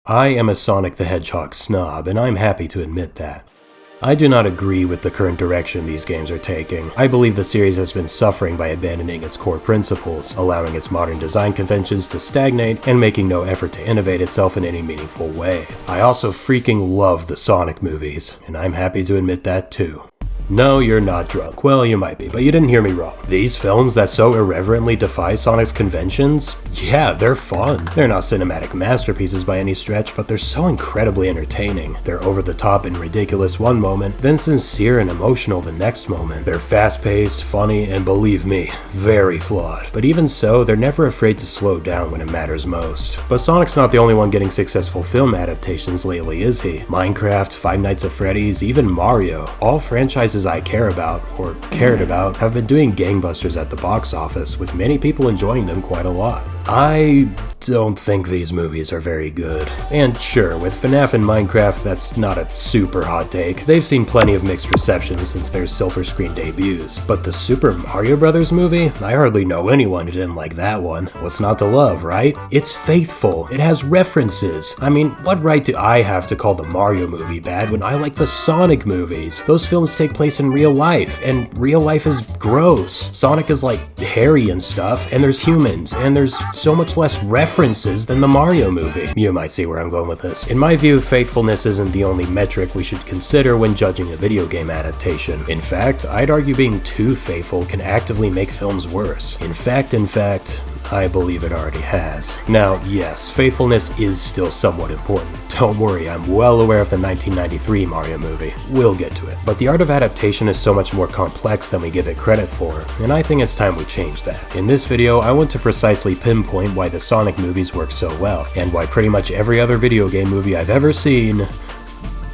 I am a Sonic the Hedgehog snob, and I'm happy to admit that. I do not agree with the current direction these games are taking. I believe the series has been suffering by abandoning its core principles, allowing its modern design conventions to stagnate, and making no effort to innovate itself in any meaningful way. I also freaking love the Sonic movies, and I'm happy to admit that too. No, you're not drunk. Well, you might be, but you didn't hear me wrong. These films that so irreverently defy Sonic's conventions? Yeah, they're fun. They're not cinematic masterpieces by any stretch, but they're so incredibly entertaining. They're over the top and ridiculous one moment, then sincere and emotional the next moment. They're fast-paced, funny, and believe me, very flawed. But even so, they're never afraid to slow down when it matters most. But Sonic's not the only one getting successful film adaptations lately, is he? Minecraft, Five Nights at Freddy's, even Mario. All franchises I care about, or cared about, have been doing gangbusters at the box office, with many people enjoying them quite a lot. I don't think these movies are very good. And sure, with FNAF and Minecraft, that's not a super hot take. They've seen plenty of mixed reception since their silver screen debuts. But the Super Mario Bros. Movie? I hardly know anyone who didn't like that one. What's not to love, right? It's faithful. It has references. I mean, what right do I have to call the Mario movie bad when I like the Sonic movies? Those films take place in real life, and real life is gross. Sonic is like hairy and stuff, and there's humans, and there's so much less references than the Mario movie. You might see where I'm going with this. In my view, faithfulness isn't the only metric we should consider when judging a video game adaptation. In fact, I'd argue being too faithful can actively make films worse. In fact, I believe it already has. Now, yes, faithfulness is still somewhat important. Don't worry, I'm well aware of the 1993 Mario movie. We'll get to it. But the art of adaptation is so much more complex than we give it credit for, and I think it's time we change that. In this video, I want to precisely pinpoint why the Sonic movies work so well, and why pretty much every other video game movie I've ever seen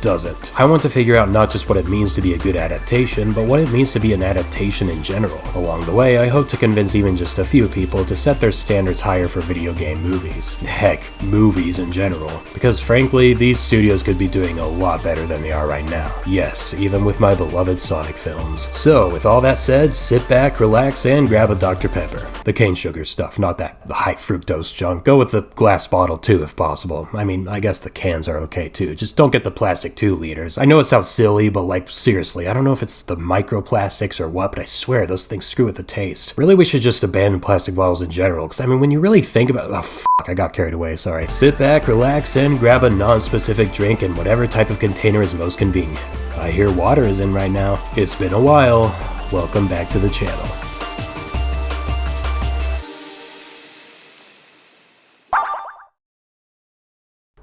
doesn't. I want to figure out not just what it means to be a good adaptation, but what it means to be an adaptation in general. Along the way, I hope to convince even just a few people to set their standards higher for video game movies. Heck, movies in general. Because frankly, these studios could be doing a lot better than they are right now. Yes, even with my beloved Sonic films. So, with all that said, sit back, relax, and grab a Dr. Pepper. The cane sugar stuff, not that high fructose junk. Go with the glass bottle too, if possible. I mean, I guess the cans are okay too. Just don't get the plastic 2 liters. I know it sounds silly, but like, seriously, I don't know if it's the microplastics or what, but I swear those things screw with the taste. Really, we should just abandon plastic bottles in general, because I mean, when you really think about I got carried away, sorry. Sit back, relax, and grab a non-specific drink in whatever type of container is most convenient. I hear water is in right now. It's been a while. Welcome back to the channel.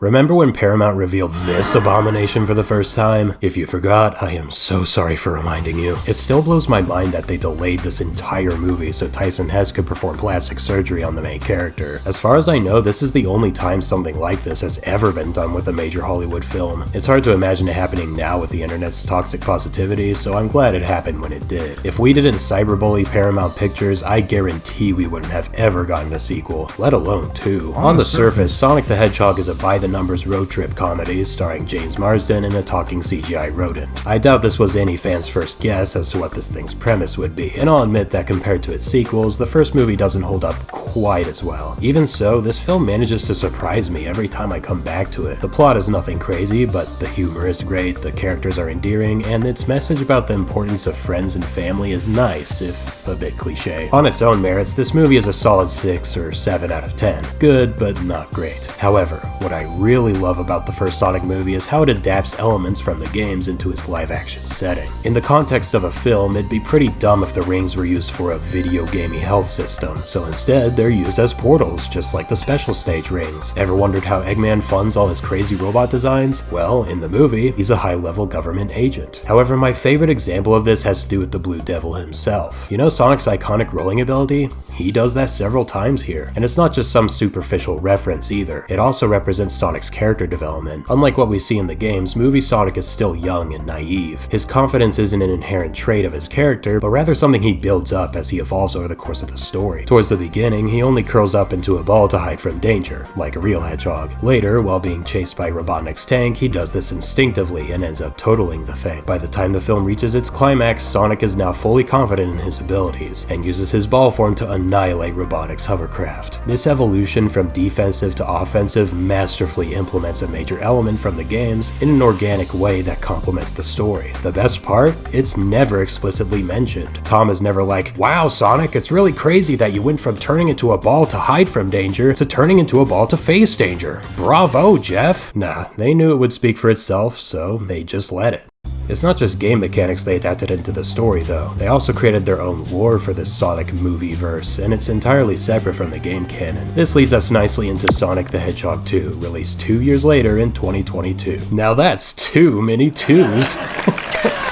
Remember when Paramount revealed this abomination for the first time? If you forgot, I am so sorry for reminding you. It still blows my mind that they delayed this entire movie so Tyson Hesse could perform plastic surgery on the main character. As far as I know, this is the only time something like this has ever been done with a major Hollywood film. It's hard to imagine it happening now with the internet's toxic positivity, so I'm glad it happened when it did. If we didn't cyberbully Paramount Pictures, I guarantee we wouldn't have ever gotten a sequel, let alone 2. On the surface, Sonic the Hedgehog is a by-the-numbers road trip comedy starring James Marsden and a talking CGI rodent. I doubt this was any fan's first guess as to what this thing's premise would be, and I'll admit that compared to its sequels, the first movie doesn't hold up quite as well. Even so, this film manages to surprise me every time I come back to it. The plot is nothing crazy, but the humor is great, the characters are endearing, and its message about the importance of friends and family is nice, if a bit cliche. On its own merits, this movie is a solid 6 or 7 out of 10. Good, but not great. However, what I really love about the first Sonic movie is how it adapts elements from the games into its live-action setting. In the context of a film, it'd be pretty dumb if the rings were used for a video gamey health system, so instead they're used as portals, just like the special stage rings. Ever wondered how Eggman funds all his crazy robot designs? Well, in the movie, he's a high-level government agent. However, my favorite example of this has to do with the Blue Devil himself. You know Sonic's iconic rolling ability? He does that several times here, and it's not just some superficial reference either. It also represents Sonic's character development. Unlike what we see in the games, movie Sonic is still young and naive. His confidence isn't an inherent trait of his character, but rather something he builds up as he evolves over the course of the story. Towards the beginning, he only curls up into a ball to hide from danger, like a real hedgehog. Later, while being chased by Robotnik's tank, he does this instinctively and ends up totaling the thing. By the time the film reaches its climax, Sonic is now fully confident in his ability abilities, and uses his ball form to annihilate Robotnik's hovercraft. This evolution from defensive to offensive masterfully implements a major element from the games in an organic way that complements the story. The best part? It's never explicitly mentioned. Tom is never like, "Wow, Sonic, it's really crazy that you went from turning into a ball to hide from danger to turning into a ball to face danger. Bravo, Jeff." Nah, they knew it would speak for itself, so they just let it. It's not just game mechanics they adapted into the story though, they also created their own lore for this Sonic movie-verse, and it's entirely separate from the game canon. This leads us nicely into Sonic the Hedgehog 2, released 2 years later in 2022. Now that's too many twos!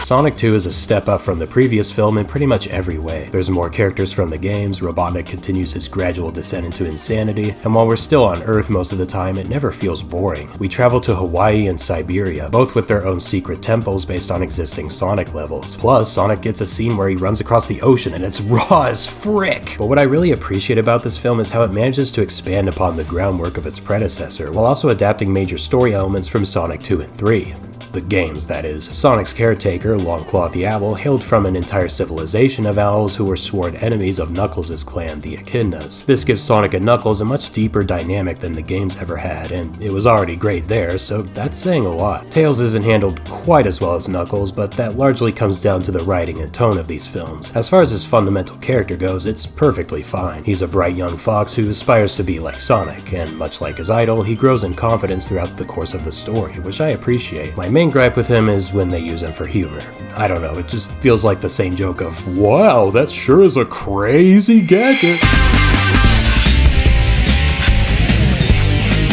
Sonic 2 is a step up from the previous film in pretty much every way. There's more characters from the games, Robotnik continues his gradual descent into insanity, and while we're still on Earth most of the time, it never feels boring. We travel to Hawaii and Siberia, both with their own secret temples based on existing Sonic levels. Plus, Sonic gets a scene where he runs across the ocean and it's raw as frick! But what I really appreciate about this film is how it manages to expand upon the groundwork of its predecessor, while also adapting major story elements from Sonic 2 and 3. The games, that is. Sonic's caretaker, Longclaw the Owl, hailed from an entire civilization of owls who were sworn enemies of Knuckles' clan, the Echidnas. This gives Sonic and Knuckles a much deeper dynamic than the games ever had, and it was already great there, so that's saying a lot. Tails isn't handled quite as well as Knuckles, but that largely comes down to the writing and tone of these films. As far as his fundamental character goes, it's perfectly fine. He's a bright young fox who aspires to be like Sonic, and much like his idol, he grows in confidence throughout the course of the story, which I appreciate. My main gripe with him is when they use him for humor. I don't know, it just feels like the same joke of, "Wow, that sure is a crazy gadget."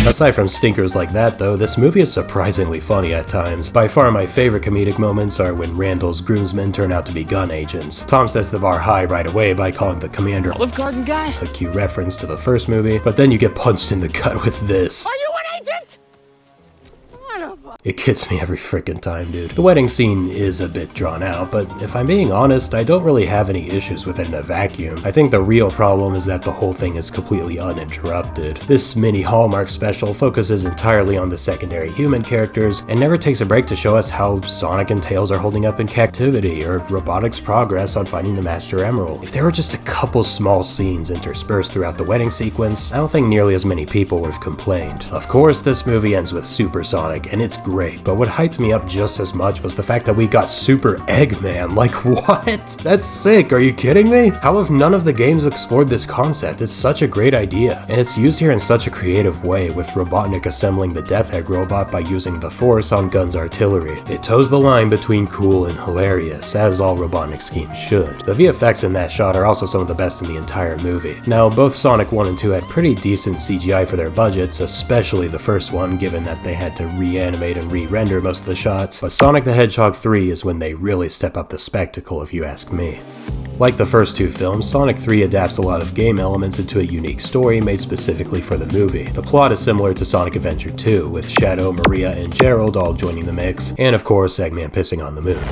Aside from stinkers like that though, this movie is surprisingly funny at times. By far my favorite comedic moments are when Randall's groomsmen turn out to be gun agents. Tom sets the bar high right away by calling the commander Olive Garden guy, a cute reference to the first movie, but then you get punched in the gut with this. "Are you an agent?" It gets me every frickin' time, dude. The wedding scene is a bit drawn out, but if I'm being honest, I don't really have any issues with it in a vacuum. I think the real problem is that the whole thing is completely uninterrupted. This mini Hallmark special focuses entirely on the secondary human characters and never takes a break to show us how Sonic and Tails are holding up in captivity or Robotnik's progress on finding the Master Emerald. If there were just a couple small scenes interspersed throughout the wedding sequence, I don't think nearly as many people would have complained. Of course, this movie ends with Super Sonic, and it's great, but what hyped me up just as much was the fact that we got Super Eggman. Like, what? That's sick, are you kidding me? How have none of the games explored this concept? It's such a great idea, and it's used here in such a creative way, with Robotnik assembling the Death Egg robot by using the Force on Gun's artillery. It toes the line between cool and hilarious, as all Robotnik schemes should. The VFX in that shot are also some of the best in the entire movie. Now, both Sonic 1 and 2 had pretty decent CGI for their budgets, especially the first one, given that they had to reanimate and re-render most of the shots, but Sonic the Hedgehog 3 is when they really step up the spectacle if you ask me. Like the first two films, Sonic 3 adapts a lot of game elements into a unique story made specifically for the movie. The plot is similar to Sonic Adventure 2, with Shadow, Maria, and Gerald all joining the mix, and of course Eggman pissing on the moon.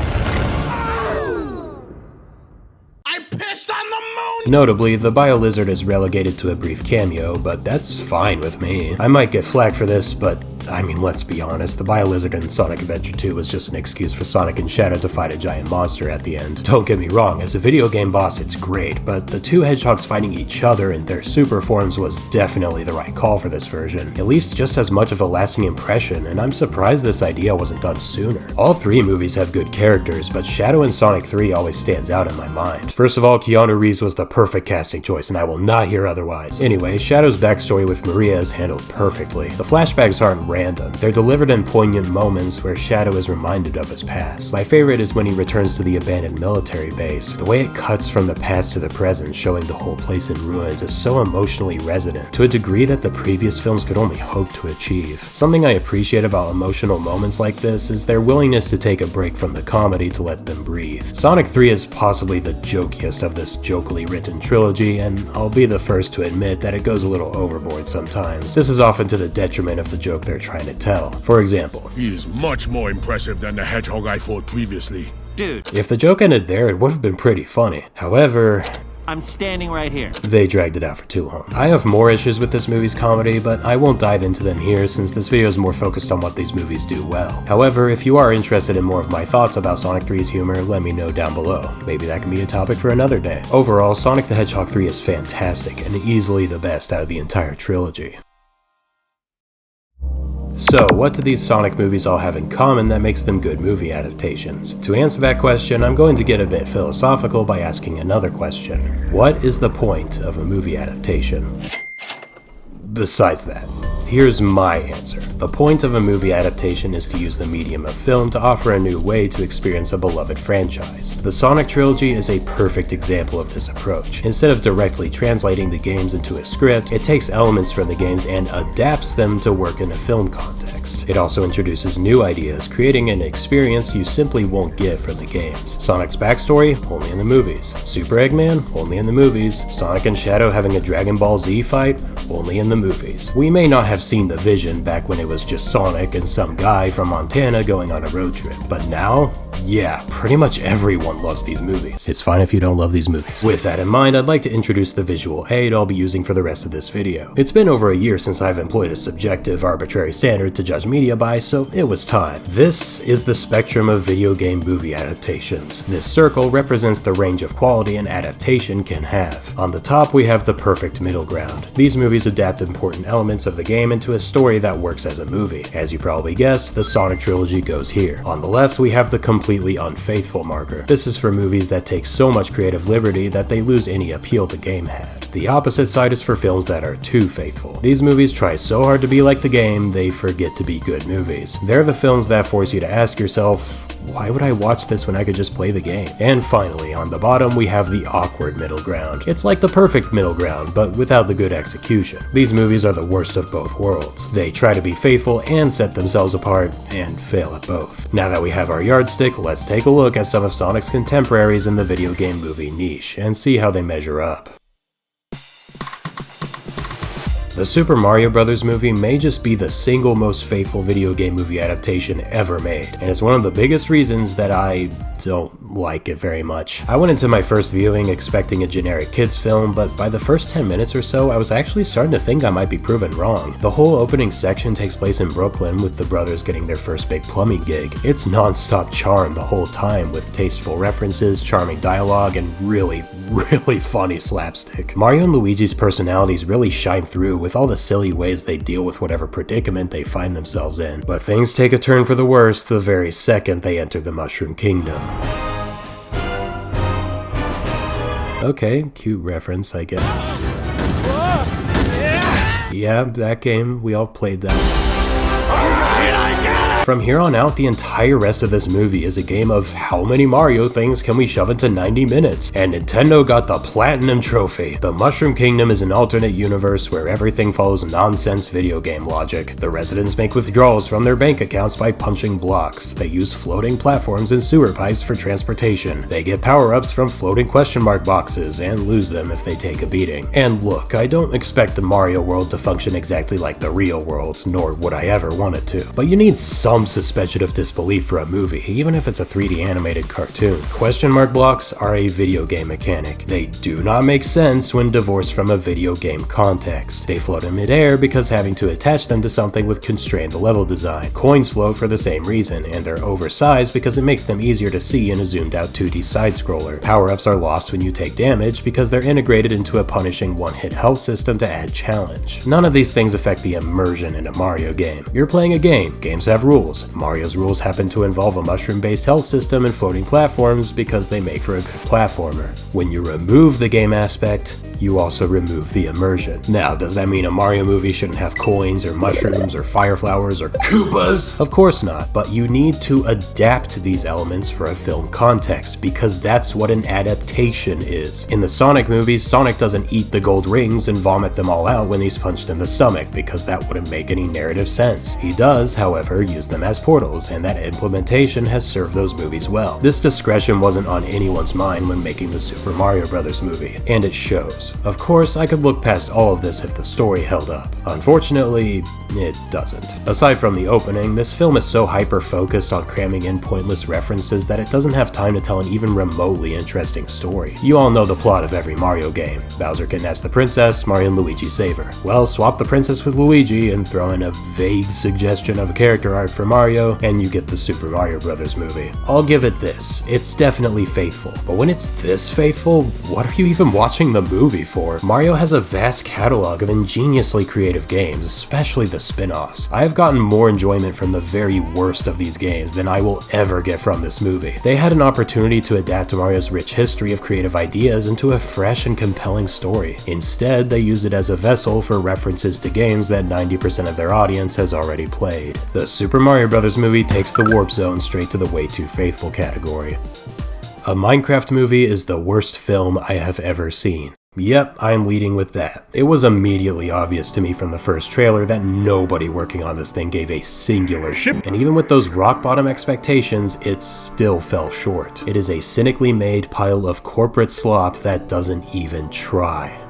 Notably, the Bio-Lizard is relegated to a brief cameo, but that's fine with me. I might get flack for this, but I mean, let's be honest, the Bio-Lizard in Sonic Adventure 2 was just an excuse for Sonic and Shadow to fight a giant monster at the end. Don't get me wrong, as a video game boss it's great, but the two hedgehogs fighting each other in their super forms was definitely the right call for this version. It leaves just as much of a lasting impression, and I'm surprised this idea wasn't done sooner. All three movies have good characters, but Shadow in Sonic 3 always stands out in my mind. First of all, Keanu Reeves was the perfect casting choice, and I will not hear otherwise. Anyway, Shadow's backstory with Maria is handled perfectly. The flashbacks aren't random. They're delivered in poignant moments where Shadow is reminded of his past. My favorite is when he returns to the abandoned military base. The way it cuts from the past to the present, showing the whole place in ruins, is so emotionally resonant, to a degree that the previous films could only hope to achieve. Something I appreciate about emotional moments like this is their willingness to take a break from the comedy to let them breathe. Sonic 3 is possibly the jokiest of this jokily written trilogy, and I'll be the first to admit that it goes a little overboard sometimes. This is often to the detriment of the joke they're trying to tell. For example, he is much more impressive than the hedgehog I fought previously. Dude. If the joke ended there, it would have been pretty funny. However, I'm standing right here. They dragged it out for too long. I have more issues with this movie's comedy, but I won't dive into them here since this video is more focused on what these movies do well. However, if you are interested in more of my thoughts about Sonic 3's humor, let me know down below. Maybe that can be a topic for another day. Overall, Sonic the Hedgehog 3 is fantastic and easily the best out of the entire trilogy. So, what do these Sonic movies all have in common that makes them good movie adaptations? To answer that question, I'm going to get a bit philosophical by asking another question. What is the point of a movie adaptation? Besides that, here's my answer. The point of a movie adaptation is to use the medium of film to offer a new way to experience a beloved franchise. The Sonic trilogy is a perfect example of this approach. Instead of directly translating the games into a script, it takes elements from the games and adapts them to work in a film context. It also introduces new ideas, creating an experience you simply won't get from the games. Sonic's backstory? Only in the movies. Super Eggman? Only in the movies. Sonic and Shadow having a Dragon Ball Z fight? Only in the movies. We may not have seen the vision back when it was just Sonic and some guy from Montana going on a road trip, but now, yeah, pretty much everyone loves these movies. It's fine if you don't love these movies. With that in mind, I'd like to introduce the visual aid I'll be using for the rest of this video. It's been over a year since I've employed a subjective, arbitrary standard to judge media by, so it was time. This is the spectrum of video game movie adaptations. This circle represents the range of quality an adaptation can have. On the top, we have the perfect middle ground. These movies adapt important elements of the game into a story that works as a movie. As you probably guessed, the Sonic trilogy goes here. On the left, we have the completely unfaithful marker. This is for movies that take so much creative liberty that they lose any appeal the game had. The opposite side is for films that are too faithful. These movies try so hard to be like the game, they forget to be good movies. They're the films that force you to ask yourself, why would I watch this when I could just play the game? And finally, on the bottom, we have the awkward middle ground. It's like the perfect middle ground, but without the good execution. These movies are the worst of both worlds. They try to be faithful and set themselves apart, and fail at both. Now that we have our yardstick, let's take a look at some of Sonic's contemporaries in the video game movie niche, and see how they measure up. The Super Mario Bros. Movie may just be the single most faithful video game movie adaptation ever made, and it's one of the biggest reasons that I don't like it very much. I went into my first viewing expecting a generic kids film, but by the first 10 minutes or so, I was actually starting to think I might be proven wrong. The whole opening section takes place in Brooklyn, with the brothers getting their first big plumbing gig. It's non-stop charm the whole time, with tasteful references, charming dialogue, and really funny slapstick. Mario and Luigi's personalities really shine through with all the silly ways they deal with whatever predicament they find themselves in. But things take a turn for the worse the very second they enter the Mushroom Kingdom. Okay, cute reference, I guess. Yeah, that game, we all played that. From here on out, the entire rest of this movie is a game of how many Mario things can we shove into 90 minutes, and Nintendo got the Platinum Trophy. The Mushroom Kingdom is an alternate universe where everything follows nonsense video game logic. The residents make withdrawals from their bank accounts by punching blocks. They use floating platforms and sewer pipes for transportation. They get power-ups from floating question mark boxes, and lose them if they take a beating. And look, I don't expect the Mario world to function exactly like the real world, nor would I ever want it to, but you need some suspension of disbelief for a movie, even if it's a 3D animated cartoon. Question mark blocks are a video game mechanic. They do not make sense when divorced from a video game context. They float in midair because having to attach them to something would constrain the level design. Coins float for the same reason, and they're oversized because it makes them easier to see in a zoomed out 2D side-scroller. Power-ups are lost when you take damage because they're integrated into a punishing one-hit health system to add challenge. None of these things affect the immersion in a Mario game. You're playing a game. Games have rules. Mario's rules happen to involve a mushroom-based health system and floating platforms because they make for a good platformer. When you remove the game aspect, you also remove the immersion. Now, does that mean a Mario movie shouldn't have coins or mushrooms or fire flowers or Koopas? Of course not, but you need to adapt these elements for a film context because that's what an adaptation is. In the Sonic movies, Sonic doesn't eat the gold rings and vomit them all out when he's punched in the stomach because that wouldn't make any narrative sense. He does, however, use them them as portals, and that implementation has served those movies well. This discretion wasn't on anyone's mind when making the Super Mario Bros. Movie, and it shows. Of course, I could look past all of this if the story held up. Unfortunately, it doesn't. Aside from the opening, this film is so hyper-focused on cramming in pointless references that it doesn't have time to tell an even remotely interesting story. You all know the plot of every Mario game. Bowser kidnaps the princess, Mario and Luigi save her. Well, swap the princess with Luigi and throw in a vague suggestion of a character arc for Mario, and you get the Super Mario Bros. Movie. I'll give it this. It's definitely faithful. But when it's this faithful, what are you even watching the movie for? Mario has a vast catalog of ingeniously creative games, especially the spin-offs. I have gotten more enjoyment from the very worst of these games than I will ever get from this movie. They had an opportunity to adapt Mario's rich history of creative ideas into a fresh and compelling story. Instead, they used it as a vessel for references to games that 90% of their audience has already played. The Super Mario Bros. Movie takes the Warp Zone straight to the way too faithful category. A Minecraft movie is the worst film I have ever seen. Yep, I'm leading with that. It was immediately obvious to me from the first trailer that nobody working on this thing gave a singular shit. And even with those rock bottom expectations, it still fell short. It is a cynically made pile of corporate slop that doesn't even try.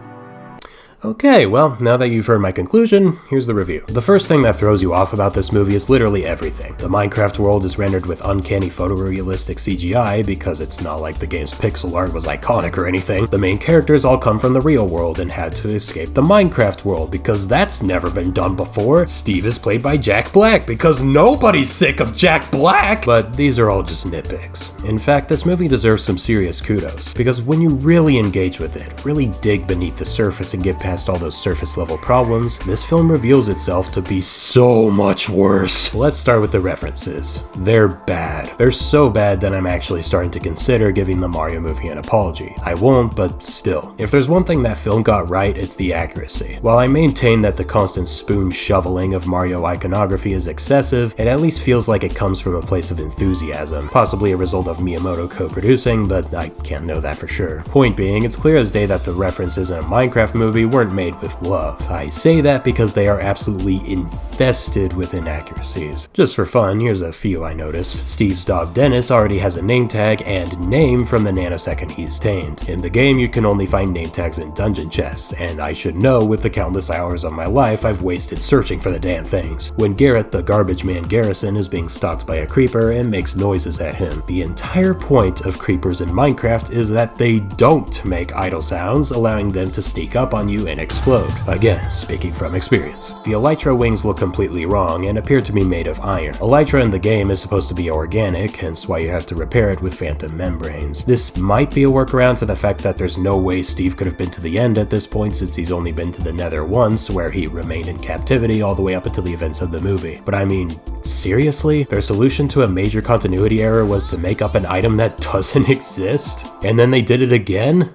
Okay, well, now that you've heard my conclusion, here's the review. The first thing that throws you off about this movie is literally everything. The Minecraft world is rendered with uncanny photorealistic CGI because it's not like the game's pixel art was iconic or anything. The main characters all come from the real world and had to escape the Minecraft world because that's never been done before. Steve is played by Jack Black because nobody's sick of Jack Black! But these are all just nitpicks. In fact, this movie deserves some serious kudos because when you really engage with it, really dig beneath the surface and get past all those surface level problems, this film reveals itself to be so much worse. Let's start with the references. They're bad. They're so bad that I'm actually starting to consider giving the Mario movie an apology. I won't, but still. If there's one thing that film got right, it's the accuracy. While I maintain that the constant spoon shoveling of Mario iconography is excessive, it at least feels like it comes from a place of enthusiasm, possibly a result of Miyamoto co-producing, but I can't know that for sure. Point being, it's clear as day that the references in a Minecraft movie weren't made with love. I say that because they are absolutely infested with inaccuracies. Just for fun, here's a few I noticed. Steve's dog Dennis already has a name tag and name from the nanosecond he's tamed. In the game, you can only find name tags in dungeon chests, and I should know with the countless hours of my life I've wasted searching for the damn things. When Garrett, the garbage man Garrison, is being stalked by a creeper and makes noises at him, the entire point of creepers in Minecraft is that they don't make idle sounds, allowing them to sneak up on you and explode. Again, speaking from experience. The Elytra wings look completely wrong and appear to be made of iron. Elytra in the game is supposed to be organic, hence why you have to repair it with phantom membranes. This might be a workaround to the fact that there's no way Steve could have been to the end at this point since he's only been to the Nether once, where he remained in captivity all the way up until the events of the movie. But I mean, seriously? Their solution to a major continuity error was to make up an item that doesn't exist? And then they did it again?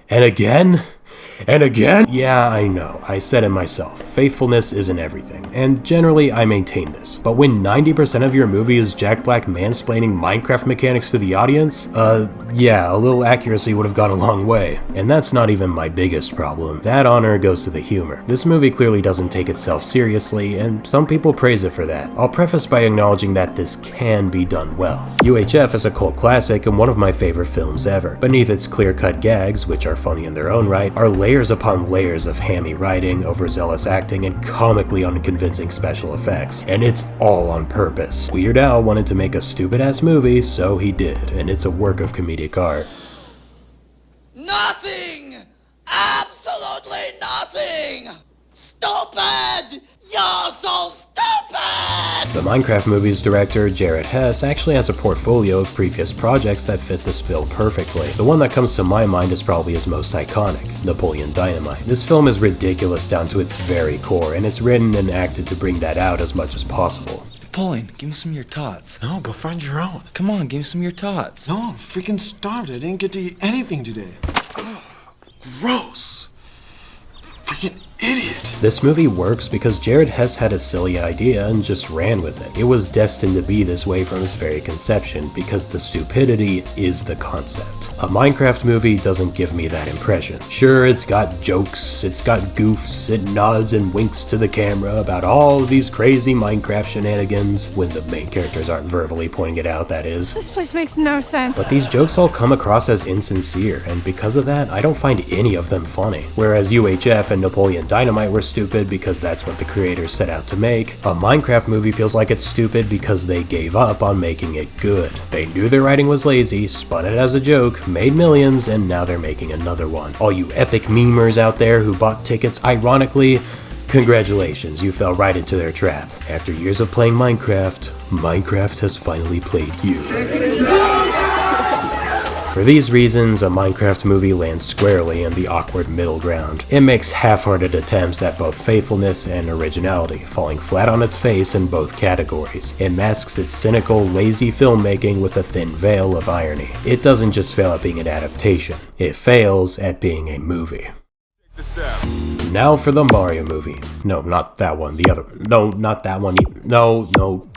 And again? And again? Yeah, I know, I said it myself. Faithfulness isn't everything, and generally I maintain this. But when 90% of your movie is Jack Black mansplaining Minecraft mechanics to the audience, yeah, a little accuracy would have gone a long way. And that's not even my biggest problem. That honor goes to the humor. This movie clearly doesn't take itself seriously, and some people praise it for that. I'll preface by acknowledging that this can be done well. UHF is a cult classic and one of my favorite films ever. Beneath its clear-cut gags, which are funny in their own right, are layers upon layers of hammy writing, overzealous acting, and comically unconvincing special effects. And it's all on purpose. Weird Al wanted to make a stupid-ass movie, so he did, and it's a work of comedic art. Nothing! Absolutely nothing! Stupid! You're so stupid! The Minecraft movie's director, Jared Hess, actually has a portfolio of previous projects that fit this bill perfectly. The one that comes to my mind is probably his most iconic, Napoleon Dynamite. This film is ridiculous down to its very core, and it's written and acted to bring that out as much as possible. Napoleon, give me some of your tots. No, go find your own. Come on, give me some of your tots. No, I'm freaking starved. I didn't get to eat anything today. Ugh, gross. Freaking idiot. This movie works because Jared Hess had a silly idea and just ran with it. It was destined to be this way from its very conception because the stupidity is the concept. A Minecraft movie doesn't give me that impression. Sure, it's got jokes, it's got goofs, it nods and winks to the camera about all of these crazy Minecraft shenanigans, when the main characters aren't verbally pointing it out, that is. This place makes no sense. But these jokes all come across as insincere, and because of that, I don't find any of them funny. Whereas UHF and Napoleon Dynamite were stupid because that's what the creators set out to make, a Minecraft movie feels like it's stupid because they gave up on making it good. They knew their writing was lazy, spun it as a joke, made millions, and now they're making another one. All you epic memers out there who bought tickets ironically, congratulations, you fell right into their trap. After years of playing Minecraft, Minecraft has finally played you. For these reasons, a Minecraft movie lands squarely in the awkward middle ground. It makes half-hearted attempts at both faithfulness and originality, falling flat on its face in both categories. It masks its cynical, lazy filmmaking with a thin veil of irony. It doesn't just fail at being an adaptation, it fails at being a movie. Now for the Mario movie. No, not that one, the other. No, not that one.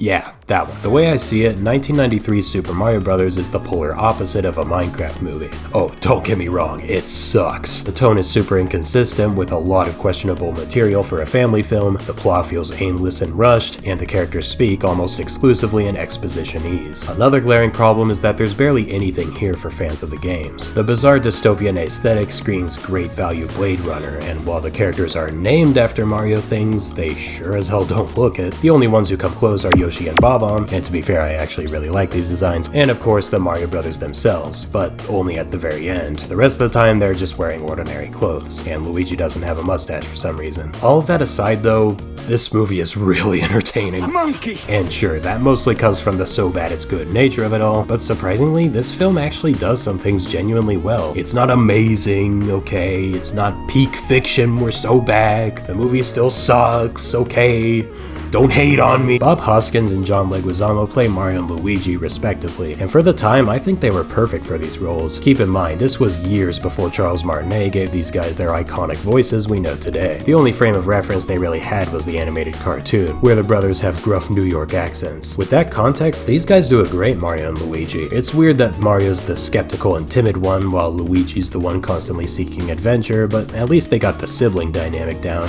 Yeah, that one. The way I see it, 1993's Super Mario Bros. Is the polar opposite of a Minecraft movie. Oh, don't get me wrong, it sucks. The tone is super inconsistent with a lot of questionable material for a family film, the plot feels aimless and rushed, and the characters speak almost exclusively in expositionese. Another glaring problem is that there's barely anything here for fans of the games. The bizarre dystopian aesthetic screams great value Blade Runner, and while the characters are named after Mario things, they sure as hell don't look it. The only ones who come close are Yoshi and Bob-omb, and to be fair, I actually really like these designs, and of course the Mario Brothers themselves, but only at the very end. The rest of the time they're just wearing ordinary clothes, and Luigi doesn't have a mustache for some reason. All of that aside though, this movie is really entertaining. Monkey! And sure, that mostly comes from the so bad it's good nature of it all, but surprisingly, this film actually does some things genuinely well. It's not amazing, okay, it's not peak fiction, we're so back, the movie still sucks, okay, don't hate on me. Bob Hoskins and John Leguizamo play Mario and Luigi respectively, and for the time I think they were perfect for these roles. Keep in mind, this was years before Charles Martinet gave these guys their iconic voices we know today. The only frame of reference they really had was the animated cartoon, where the brothers have gruff New York accents. With that context, these guys do a great Mario and Luigi. It's weird that Mario's the skeptical and timid one, while Luigi's the one constantly seeking adventure, but at least they got the sibling dynamic down.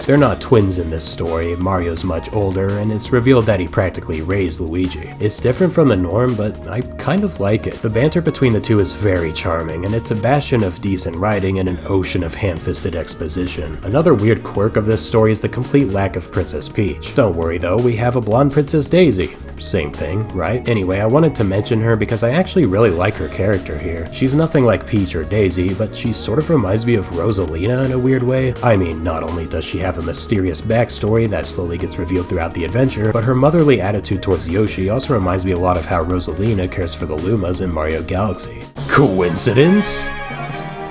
They're not twins in this story, Mario's much older, and it's revealed that he practically raised Luigi. It's different from the norm, but I kind of like it. The banter between the two is very charming, and it's a bastion of decent writing and an ocean of ham-fisted exposition. Another weird quirk of this story is the complete lack of Princess Peach. Don't worry though, we have a blonde Princess Daisy. Same thing, right? Anyway, I wanted to mention her because I actually really like her character here. She's nothing like Peach or Daisy, but she sort of reminds me of Rosalina in a weird way. I mean, not only does she have a mysterious backstory that slowly gets revealed throughout the adventure, but her motherly attitude towards Yoshi also reminds me a lot of how Rosalina cares for the Lumas in Mario Galaxy. Coincidence?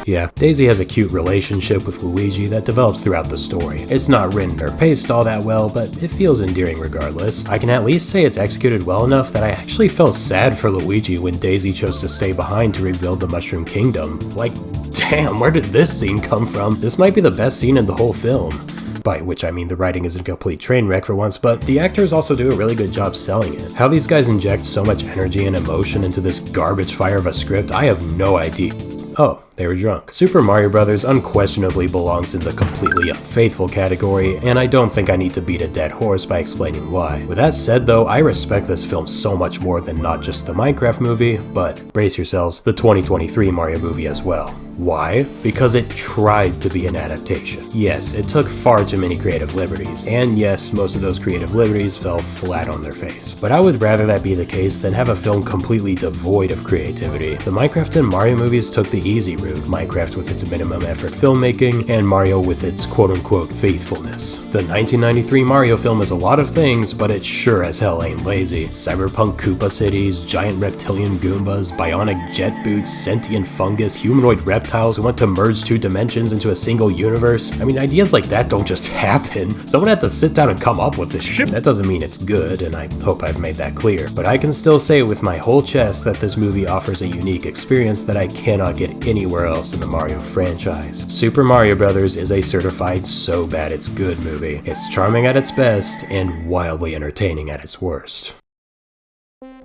Yeah, Daisy has a cute relationship with Luigi that develops throughout the story. It's not written or paced all that well, but it feels endearing regardless. I can at least say it's executed well enough that I actually felt sad for Luigi when Daisy chose to stay behind to rebuild the Mushroom Kingdom. Like, damn, where did this scene come from? This might be the best scene in the whole film. By which I mean the writing is a complete train wreck for once, but the actors also do a really good job selling it. How these guys inject so much energy and emotion into this garbage fire of a script, I have no idea. Oh, they were drunk. Super Mario Bros. Unquestionably belongs in the completely unfaithful category, and I don't think I need to beat a dead horse by explaining why. With that said though, I respect this film so much more than not just the Minecraft movie, but brace yourselves, the 2023 Mario movie as well. Why? Because it tried to be an adaptation. Yes, it took far too many creative liberties, and yes, most of those creative liberties fell flat on their face. But I would rather that be the case than have a film completely devoid of creativity. The Minecraft and Mario movies took the easy route, Minecraft with its minimum effort filmmaking, and Mario with its quote-unquote faithfulness. The 1993 Mario film is a lot of things, but it sure as hell ain't lazy. Cyberpunk Koopa cities, giant reptilian Goombas, bionic jet boots, sentient fungus, humanoid reptiles who want to merge two dimensions into a single universe. I mean, ideas like that don't just happen. Someone had to sit down and come up with this shit. That doesn't mean it's good, and I hope I've made that clear. But I can still say with my whole chest that this movie offers a unique experience that I cannot get anywhere anywhere else in the Mario franchise. Super Mario Bros. Is a certified so bad it's good movie. It's charming at its best and wildly entertaining at its worst.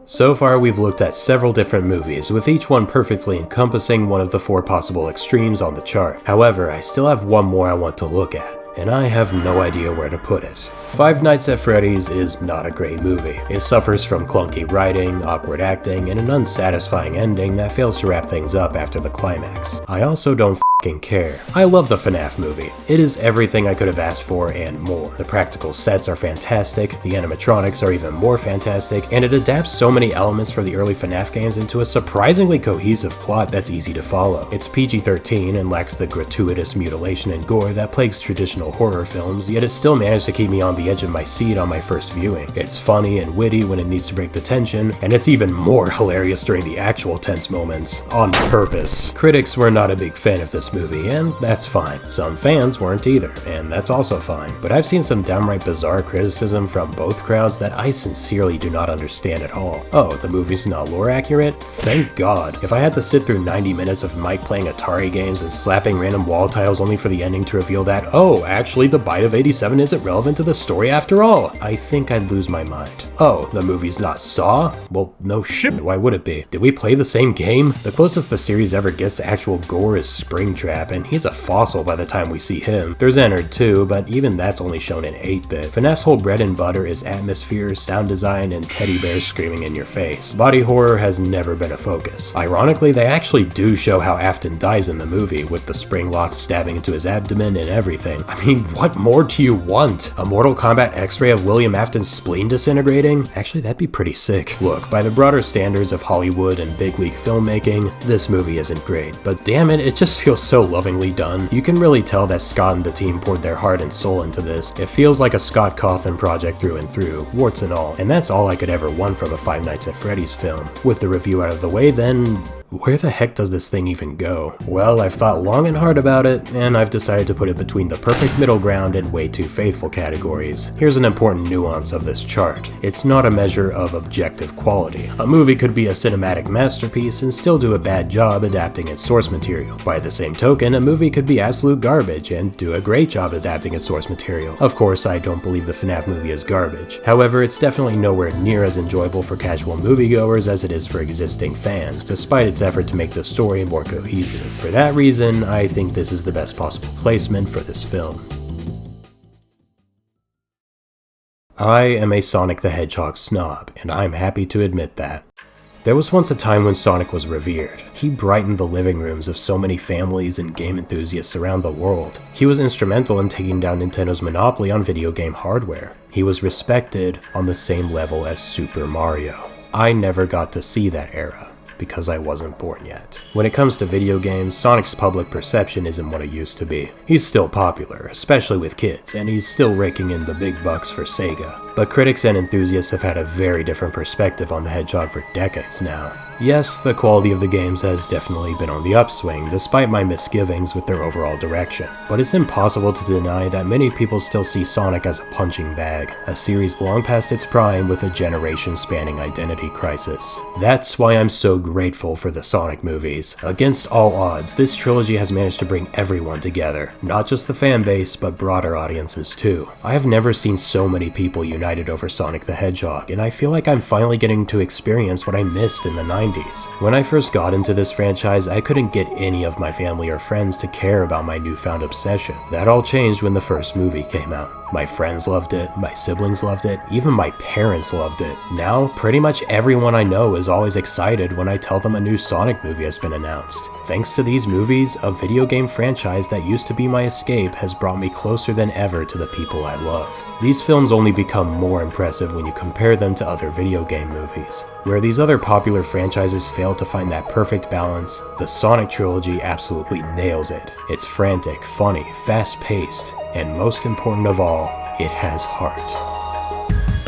So far, we've looked at several different movies, with each one perfectly encompassing one of the 4 possible extremes on the chart. However, I still have one more I want to look at, and I have no idea where to put it. Five Nights at Freddy's is not a great movie. It suffers from clunky writing, awkward acting, and an unsatisfying ending that fails to wrap things up after the climax. I also don't f***ing care. I love the FNAF movie. It is everything I could have asked for and more. The practical sets are fantastic, the animatronics are even more fantastic, and it adapts so many elements from the early FNAF games into a surprisingly cohesive plot that's easy to follow. It's PG-13 and lacks the gratuitous mutilation and gore that plagues traditional horror films, yet it still managed to keep me on the edge of my seat on my first viewing. It's funny and witty when it needs to break the tension, and it's even more hilarious during the actual tense moments, on purpose. Critics were not a big fan of this movie, and that's fine. Some fans weren't either, and that's also fine. But I've seen some downright bizarre criticism from both crowds that I sincerely do not understand at all. Oh, the movie's not lore accurate? Thank God. If I had to sit through 90 minutes of Mike playing Atari games and slapping random wall tiles only for the ending to reveal that, oh, actually the Bite of 87 isn't relevant to the story after all, I think I'd lose my mind. Oh, the movie's not Saw? Well, no shit, why would it be? Did we play the same game? The closest the series ever gets to actual gore is Springtrap, and he's a fossil by the time we see him. There's Ennard too, but even that's only shown in 8-bit. FNAF's whole bread and butter is atmosphere, sound design, and teddy bears screaming in your face. Body horror has never been a focus. Ironically, they actually do show how Afton dies in the movie, with the spring locks stabbing into his abdomen and everything. I mean, what more do you want? A Mortal Kombat X-ray of William Afton's spleen disintegrating? Actually, that'd be pretty sick. Look, by the broader standards of Hollywood and big league filmmaking, this movie isn't great, but damn it, it just feels so lovingly done. You can really tell that Scott and the team poured their heart and soul into this. It feels like a Scott Cawthon project through and through, warts and all, and that's all I could ever want from a Five Nights at Freddy's film. With the review out of the way then, where the heck does this thing even go? Well, I've thought long and hard about it, and I've decided to put it between the perfect middle ground and way too faithful categories. Here's an important nuance of this chart. It's not a measure of objective quality. A movie could be a cinematic masterpiece and still do a bad job adapting its source material. By the same token, a movie could be absolute garbage and do a great job adapting its source material. Of course, I don't believe the FNAF movie is garbage. However, it's definitely nowhere near as enjoyable for casual moviegoers as it is for existing fans, despite its effort to make the story more cohesive. For that reason, I think this is the best possible placement for this film. I am a Sonic the Hedgehog snob, and I'm happy to admit that. There was once a time when Sonic was revered. He brightened the living rooms of so many families and game enthusiasts around the world. He was instrumental in taking down Nintendo's monopoly on video game hardware. He was respected on the same level as Super Mario. I never got to see that era, because I wasn't born yet. When it comes to video games, Sonic's public perception isn't what it used to be. He's still popular, especially with kids, and he's still raking in the big bucks for Sega. But critics and enthusiasts have had a very different perspective on the Hedgehog for decades now. Yes, the quality of the games has definitely been on the upswing, despite my misgivings with their overall direction. But it's impossible to deny that many people still see Sonic as a punching bag, a series long past its prime with a generation-spanning identity crisis. That's why I'm so grateful for the Sonic movies. Against all odds, this trilogy has managed to bring everyone together, not just the fanbase, but broader audiences too. I have never seen so many people united over Sonic the Hedgehog, and I feel like I'm finally getting to experience what I missed in the 90s. When I first got into this franchise, I couldn't get any of my family or friends to care about my newfound obsession. That all changed when the first movie came out. My friends loved it, my siblings loved it, even my parents loved it. Now, pretty much everyone I know is always excited when I tell them a new Sonic movie has been announced. Thanks to these movies, a video game franchise that used to be my escape has brought me closer than ever to the people I love. These films only become more impressive when you compare them to other video game movies. Where these other popular franchises fail to find that perfect balance, the Sonic trilogy absolutely nails it. It's frantic, funny, fast-paced, and most important of all, it has heart.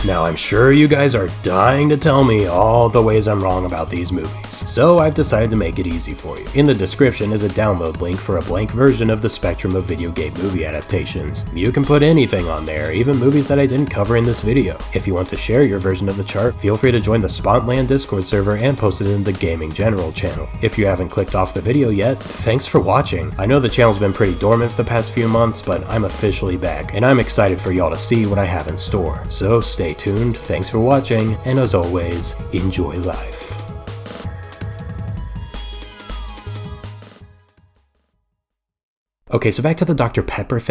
Now I'm sure you guys are dying to tell me all the ways I'm wrong about these movies, so I've decided to make it easy for you. In the description is a download link for a blank version of the spectrum of video game movie adaptations. You can put anything on there, even movies that I didn't cover in this video. If you want to share your version of the chart, feel free to join the Spotland Discord server and post it in the Gaming General channel. If you haven't clicked off the video yet, thanks for watching. I know the channel's been pretty dormant for the past few months, but I'm officially back, and I'm excited for y'all to see what I have in store. So stay tuned, thanks for watching, and as always, enjoy life. Okay, so back to the Dr. Pepper thing.